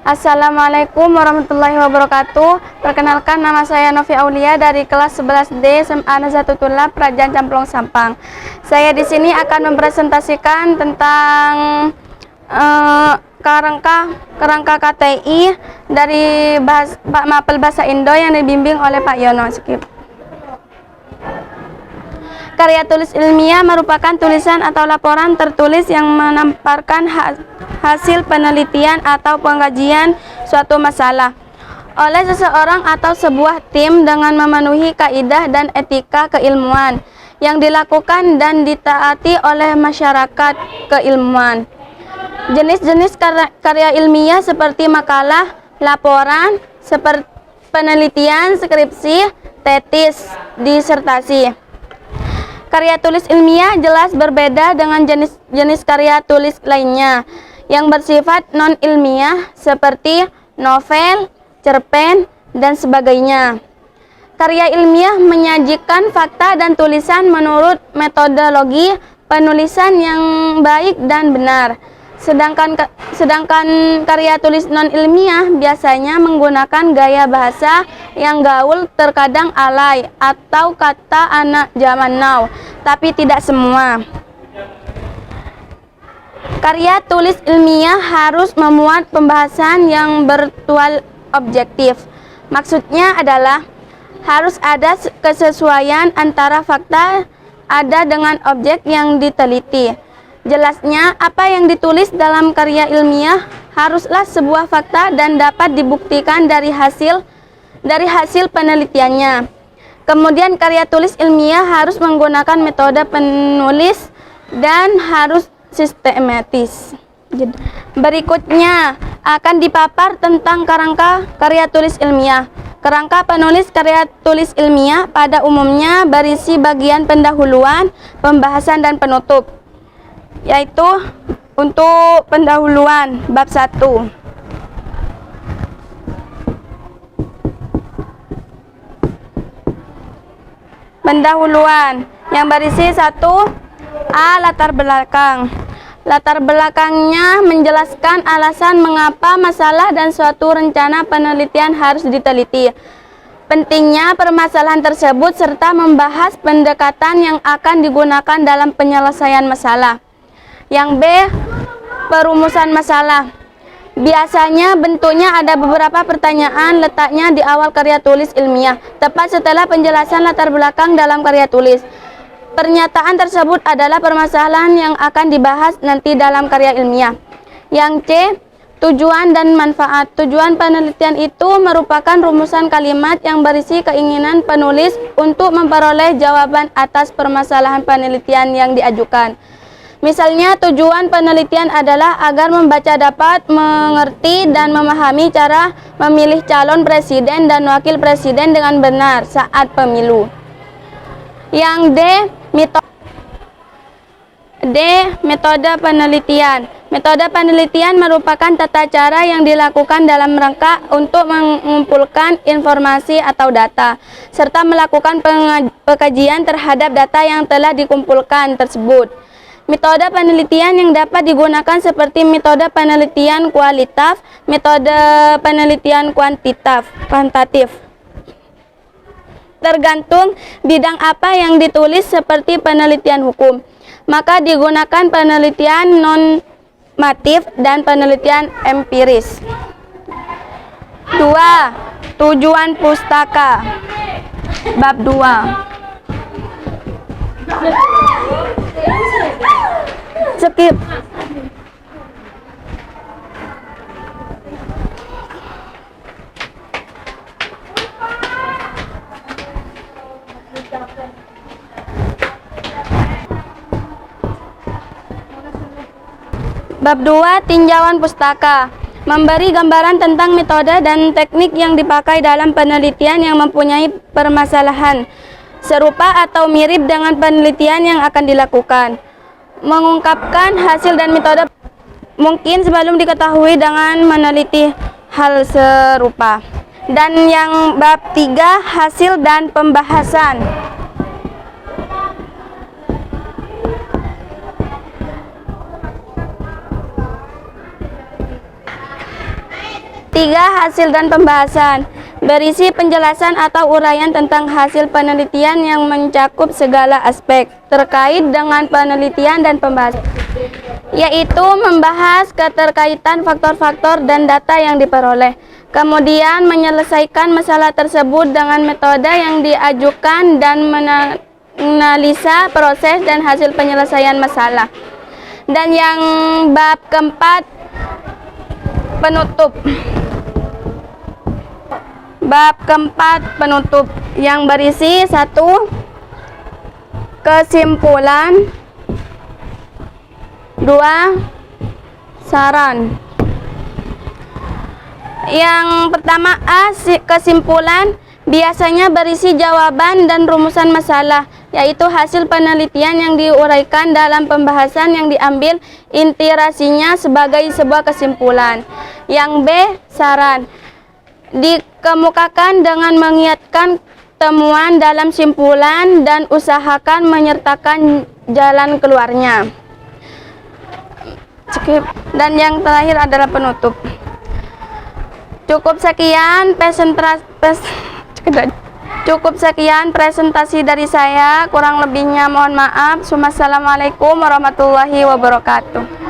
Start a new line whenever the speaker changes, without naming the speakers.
Assalamualaikum warahmatullahi wabarakatuh. Perkenalkan, nama saya Novi Aulia dari kelas 11D SMA Nazatullah Prajan Camplong Sampang. Saya di sini akan mempresentasikan tentang kerangka KTI dari mapel bahasa Indo yang dibimbing oleh Pak Yono. Skip. Karya tulis ilmiah merupakan tulisan atau laporan tertulis yang memaparkan hasil penelitian atau pengkajian suatu masalah oleh seseorang atau sebuah tim dengan memenuhi kaidah dan etika keilmuan yang dilakukan dan ditaati oleh masyarakat keilmuan. Jenis-jenis karya ilmiah seperti makalah, laporan, seperti penelitian, skripsi, tesis, disertasi. Karya tulis ilmiah jelas berbeda dengan jenis karya tulis lainnya yang bersifat non-ilmiah seperti novel, cerpen, dan sebagainya. Karya ilmiah menyajikan fakta dan tulisan menurut metodologi penulisan yang baik dan benar. Sedangkan karya tulis non-ilmiah biasanya menggunakan gaya bahasa yang gaul, terkadang alay atau kata anak zaman now, tapi tidak semua. Karya tulis ilmiah harus memuat pembahasan yang bertual objektif. Maksudnya adalah harus ada kesesuaian antara fakta ada dengan objek yang diteliti. Jelasnya, apa yang ditulis dalam karya ilmiah haruslah sebuah fakta dan dapat dibuktikan dari hasil penelitiannya. Kemudian karya tulis ilmiah harus menggunakan metode penulis dan harus sistematis. Berikutnya akan dipapar tentang kerangka karya tulis ilmiah. Kerangka penulis karya tulis ilmiah pada umumnya berisi bagian pendahuluan, pembahasan, dan penutup. Yaitu untuk pendahuluan bab 1. Pendahuluan yang berisi 1. A. Latar belakang. Latar belakangnya menjelaskan alasan mengapa masalah dan suatu rencana penelitian harus diteliti, pentingnya permasalahan tersebut, serta membahas pendekatan yang akan digunakan dalam penyelesaian masalah. Yang B. Perumusan masalah. Biasanya bentuknya ada beberapa pertanyaan, letaknya di awal karya tulis ilmiah, tepat setelah penjelasan latar belakang dalam karya tulis. Pernyataan tersebut adalah permasalahan yang akan dibahas nanti dalam karya ilmiah. Yang C. Tujuan dan manfaat. Tujuan penelitian itu merupakan rumusan kalimat yang berisi keinginan penulis untuk memperoleh jawaban atas permasalahan penelitian yang diajukan. Misalnya, tujuan penelitian adalah agar membaca dapat mengerti dan memahami cara memilih calon presiden dan wakil presiden dengan benar saat pemilu. Yang D. Metode penelitian. Metode penelitian merupakan tata cara yang dilakukan dalam rangka untuk mengumpulkan informasi atau data, serta melakukan pengkajian terhadap data yang telah dikumpulkan tersebut. Metode penelitian yang dapat digunakan seperti metode penelitian kualitatif, metode penelitian kuantitatif. Tergantung bidang apa yang ditulis, seperti penelitian hukum, maka digunakan penelitian normatif dan penelitian empiris. 2. Tujuan pustaka. Bab 2. Skip. Bab 2. Tinjauan pustaka. Memberi gambaran tentang metode dan teknik yang dipakai dalam penelitian yang mempunyai permasalahan serupa atau mirip dengan penelitian yang akan dilakukan. Mengungkapkan hasil dan metode mungkin sebelum diketahui dengan meneliti hal serupa. Dan yang bab 3. Hasil dan pembahasan. Ketiga, hasil dan pembahasan. Berisi penjelasan atau uraian tentang hasil penelitian yang mencakup segala aspek terkait dengan penelitian dan pembahasan, yaitu membahas keterkaitan faktor-faktor dan data yang diperoleh. Kemudian menyelesaikan masalah tersebut dengan metode yang diajukan dan menganalisa proses dan hasil penyelesaian masalah. Dan yang bab keempat, penutup. Bab keempat, penutup, yang berisi 1. Kesimpulan. 2. Saran. Yang pertama, A. Kesimpulan biasanya berisi jawaban dan rumusan masalah, yaitu hasil penelitian yang diuraikan dalam pembahasan yang diambil intirasinya sebagai sebuah kesimpulan. Yang B. Saran. Dikemukakan dengan mengiakan temuan dalam simpulan dan usahakan menyertakan jalan keluarnya. Dan yang terakhir adalah penutup. Cukup sekian presentasi dari saya, kurang lebihnya mohon maaf. Wassalamualaikum warahmatullahi wabarakatuh.